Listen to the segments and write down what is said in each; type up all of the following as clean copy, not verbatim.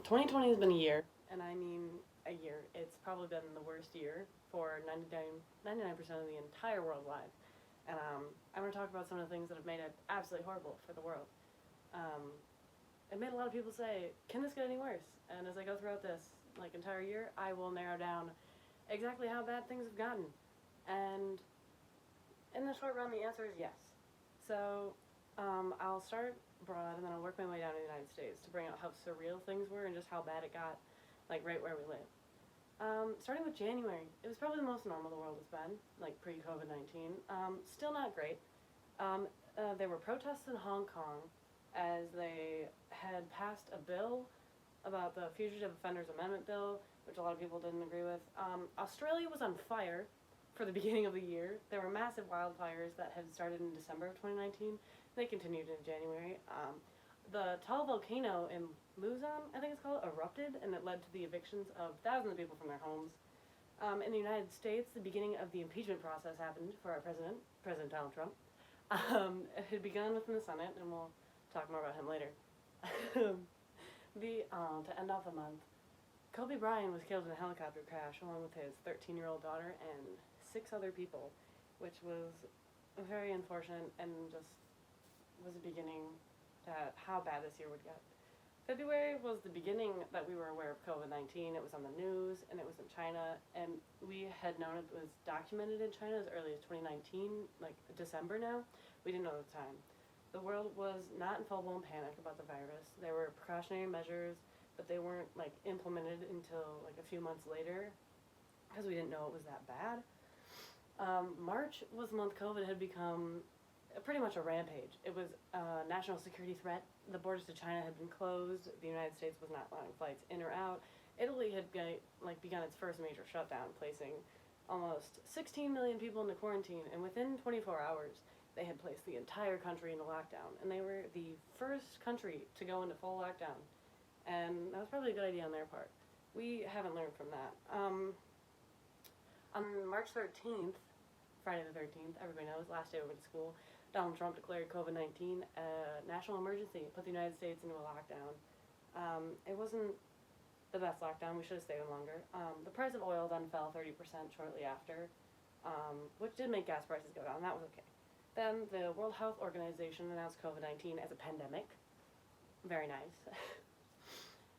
2020 has been a year, and I mean a year. It's probably been the worst year for 99% of the entire world live. And I'm going to talk about some of the things that have made it absolutely horrible for the world. Um, it made a lot of people say, can this get any worse? And as I go throughout this entire year, I will narrow down exactly how bad things have gotten. And in the short run, the answer is yes. So I'll start broad and then I'll work my way down to the United States to bring out how surreal things were and just how bad it got, like right where we live. Starting with January, it was probably the most normal the world has been, like pre-COVID 19. Still not great. There were protests in Hong Kong as they had passed a bill about the Fugitive Offenders Amendment Bill, which a lot of people didn't agree with. Australia was on fire for the beginning of the year. There were massive wildfires that had started in December of 2019. They continued in January. The tall volcano in Luzon, I think it's called, erupted, and it led to the evictions of thousands of people from their homes. In the United States, the beginning of the impeachment process happened for our president, President Donald Trump. It had begun within the Senate, and we'll talk more about him later. To end off the month, Kobe Bryant was killed in a helicopter crash along with his 13-year-old daughter and 6 other people, which was very unfortunate and just was a beginning to how bad this year would get. February was the beginning that we were aware of COVID 19. It was on the news and it was in China, and we had known it was documented in China as early as 2019, like December now. We didn't know at the time. The world was not in full blown panic about the virus. There were precautionary measures, but they weren't implemented until a few months later because we didn't know it was that bad. March was the month COVID had become pretty much a rampage. It was a national security threat. The borders to China had been closed. The United States was not allowing flights in or out. Italy had begun its first major shutdown, placing almost 16 million people into quarantine, and within 24 hours, they had placed the entire country into lockdown, and they were the first country to go into full lockdown, and that was probably a good idea on their part. We haven't learned from that. On March 13th, Friday the 13th, everybody knows, last day we went to school, Donald Trump declared COVID-19 a national emergency, put the United States into a lockdown. It wasn't the best lockdown. We should have stayed longer. The price of oil then fell 30% shortly after, which did make gas prices go down. That was okay. Then the World Health Organization announced COVID-19 as a pandemic. Very nice.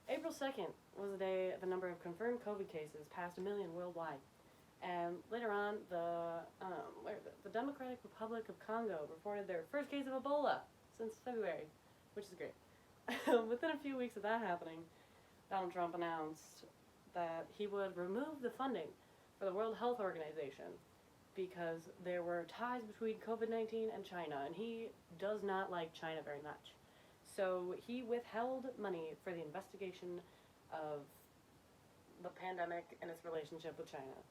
April 2nd was the day the number of confirmed COVID cases passed 1 million worldwide. And later on, the Democratic Republic of Congo reported their first case of Ebola since February, which is great. Within a few weeks of that happening, Donald Trump announced that he would remove the funding for the World Health Organization because there were ties between COVID-19 and China, and he does not like China very much. So he withheld money for the investigation of the pandemic and its relationship with China.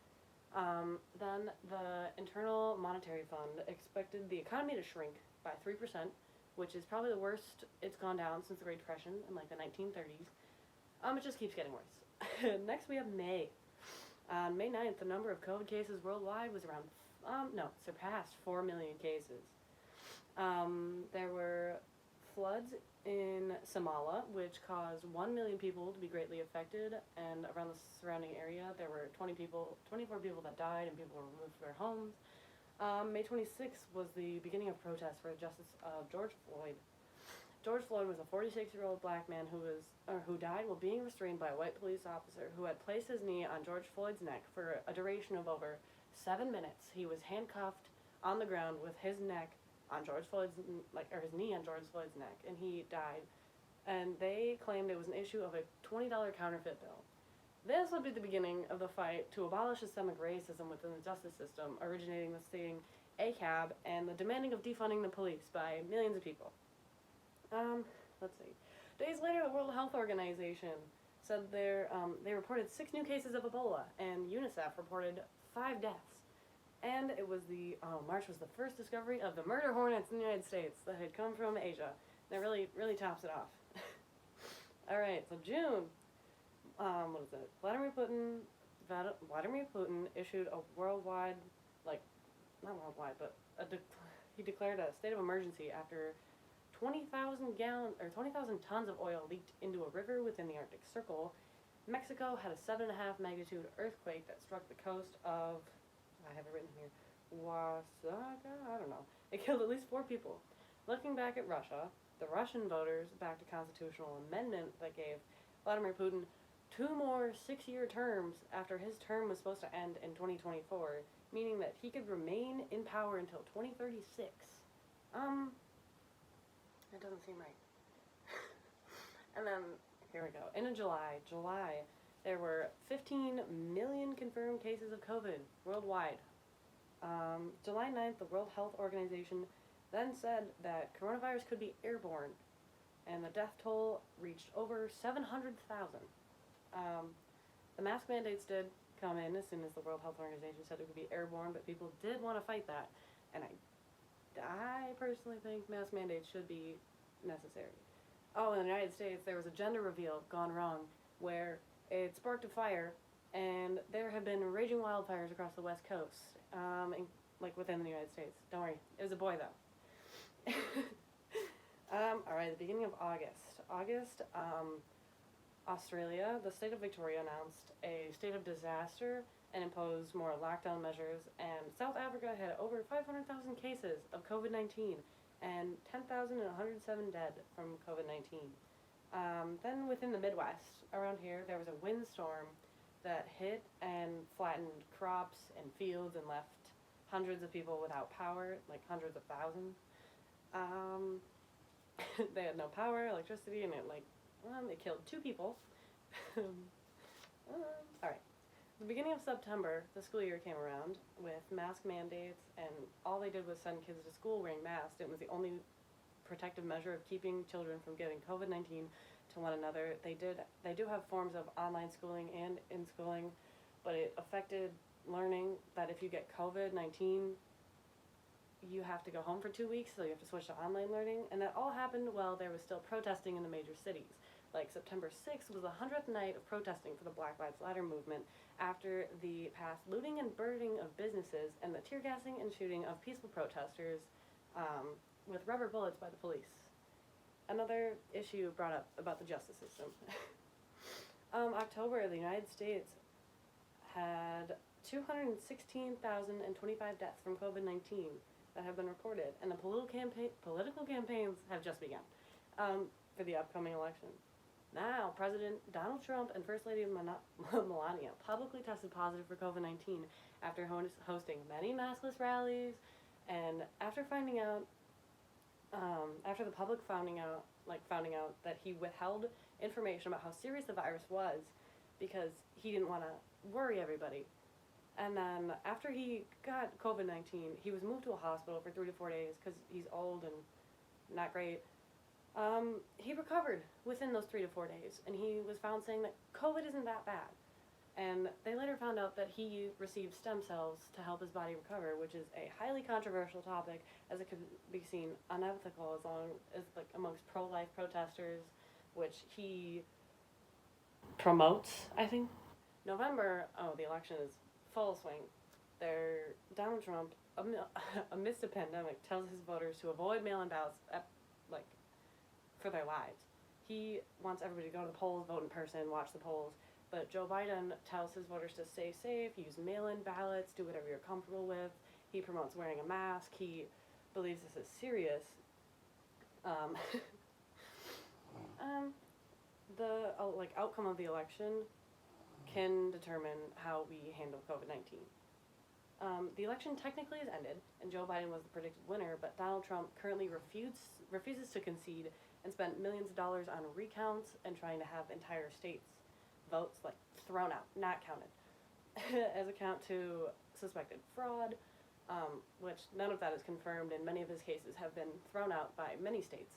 Then the Internal Monetary Fund expected the economy to shrink by 3%, which is probably the worst it's gone down since the Great Depression in the 1930s. It just keeps getting worse. Next we have May. On May 9th, the number of COVID cases worldwide was surpassed 4 million cases. There were floods in Somalia, which caused 1 million people to be greatly affected, and around the surrounding area, there were 24 people that died, and people were removed from their homes. May 26th was the beginning of protests for the justice of George Floyd. George Floyd was a 46-year-old black man who died while being restrained by a white police officer who had placed his knee on George Floyd's neck for a duration of over 7 minutes. He was handcuffed on the ground with his neck on George Floyd's, his knee on George Floyd's neck, and he died. And they claimed it was an issue of a $20 counterfeit bill. This would be the beginning of the fight to abolish systemic racism within the justice system, originating with stating ACAB and the demanding of defunding the police by millions of people. Let's see. Days later, the World Health Organization said they reported 6 new cases of Ebola, and UNICEF reported 5 deaths. And it was March was the first discovery of the murder hornets in the United States that had come from Asia. That really, really tops it off. All right, so June. What is it? Vladimir Putin issued a worldwide, not worldwide, but he declared a state of emergency after 20,000 tons of oil leaked into a river within the Arctic Circle. Mexico had a 7.5 magnitude earthquake that struck the coast of, I have it written here, Oaxaca? I don't know. It killed at least 4 people. Looking back at Russia, the Russian voters backed a constitutional amendment that gave Vladimir Putin 2 more 6-year terms after his term was supposed to end in 2024, meaning that he could remain in power until 2036. That doesn't seem right. And then, here we go. In July, there were 15 million confirmed cases of COVID worldwide. July 9th, the World Health Organization then said that coronavirus could be airborne, and the death toll reached over 700,000. The mask mandates did come in as soon as the World Health Organization said it could be airborne, but people did want to fight that, and I personally think mask mandates should be necessary. Oh, in the United States, there was a gender reveal gone wrong where it sparked a fire, and there have been raging wildfires across the West Coast, within the United States. Don't worry, it was a boy though. Alright, the beginning of August, Australia, the state of Victoria announced a state of disaster and imposed more lockdown measures, and South Africa had over 500,000 cases of COVID-19 and 10,107 dead from COVID-19. Then within the Midwest, around here, there was a windstorm that hit and flattened crops and fields and left hundreds of people without power, like hundreds of thousands. They had no power, electricity, and it killed 2 people. Alright. The beginning of September, the school year came around with mask mandates, and all they did was send kids to school wearing masks. It was the only protective measure of keeping children from getting COVID-19 to one another. They do have forms of online schooling and in schooling, but it affected learning that if you get COVID-19, you have to go home for 2 weeks, so you have to switch to online learning, and that all happened while there was still protesting in the major cities. Like September 6th was the 100th night of protesting for the Black Lives Matter movement after the past looting and burning of businesses and the tear gassing and shooting of peaceful protesters with rubber bullets by the police. Another issue brought up about the justice system. October, the United States had 216,025 deaths from COVID-19 that have been reported, and the political campaigns have just begun for the upcoming election. Now, President Donald Trump and First Lady Melania publicly tested positive for COVID-19 after hosting many maskless rallies, and after finding out, after the public finding out that he withheld information about how serious the virus was because he didn't want to worry everybody. And then after he got COVID-19, he was moved to a hospital for 3 to 4 days because he's old and not great. He recovered within those 3 to 4 days, and he was found saying that COVID isn't that bad. And they later found out that he received stem cells to help his body recover, which is a highly controversial topic, as it could be seen unethical as long as amongst pro-life protesters, which he promotes, I think. November, the election is full swing. Donald Trump, amidst a pandemic, tells his voters to avoid mail-in ballots for their lives. He wants everybody to go to the polls, vote in person, watch the polls. But Joe Biden tells his voters to stay safe, use mail-in ballots, do whatever you're comfortable with. He promotes wearing a mask. He believes this is serious. The outcome of the election can determine how we handle COVID-19. The election technically has ended, and Joe Biden was the predicted winner, but Donald Trump currently refuses to concede and spent millions of dollars on recounts and trying to have entire states' votes thrown out, not counted, as account to suspected fraud, which none of that is confirmed, and many of his cases have been thrown out by many states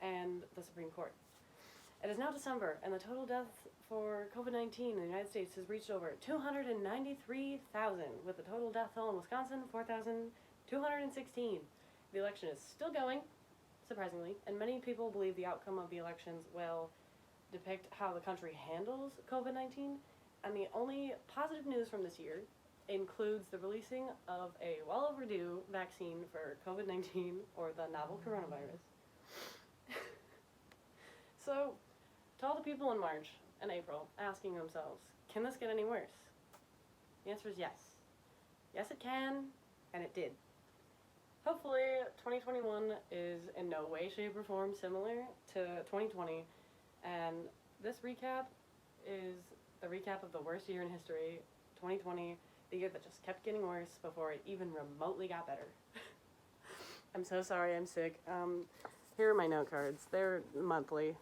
and the Supreme Court. It is now December, and the total deaths for COVID-19 in the United States has reached over 293,000, with the total death toll in Wisconsin 4,216. The election is still going, surprisingly, and many people believe the outcome of the elections will depict how the country handles COVID-19, and the only positive news from this year includes the releasing of a well overdue vaccine for COVID-19, or the novel coronavirus. So, to all the people in March and April asking themselves, can this get any worse? The answer is yes. Yes, it can, and it did. Hopefully, 2021 is in no way, shape, or form similar to 2020, and this recap is the recap of the worst year in history, 2020, the year that just kept getting worse before it even remotely got better. I'm so sorry I'm sick. Here are my note cards. They're monthly.